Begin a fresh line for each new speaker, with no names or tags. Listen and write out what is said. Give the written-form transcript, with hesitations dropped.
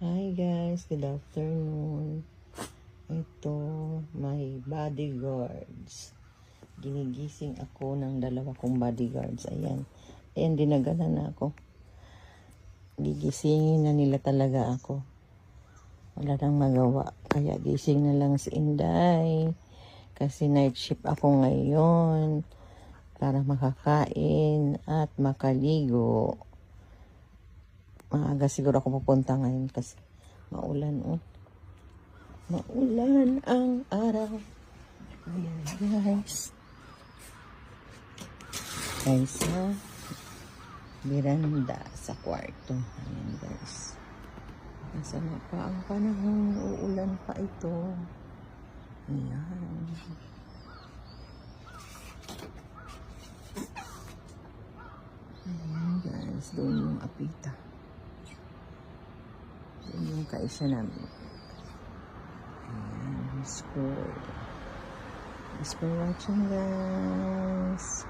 Hi guys, good afternoon. Ito, my bodyguards. Ginigising ako ng dalawa kong bodyguards. Ayan. Ayan, dinagana na ako. Gigisingin na nila talaga ako. Wala nang magawa. Kaya gising na lang si Inday. Kasi night shift ako ngayon. Para makakain at makaligo. Maaga siguro ako pupunta ngayon kasi maulan, oh. Maulan ang araw. Ayan, guys. Ay, sa biranda sa kwarto. Ayan, guys. Nasama pa ang panahon. Uulan pa ito. Ayan. Ayan, guys. Doon yung apita. Doon yung kaisa namin. Ayan, school. Thanks for watching, guys.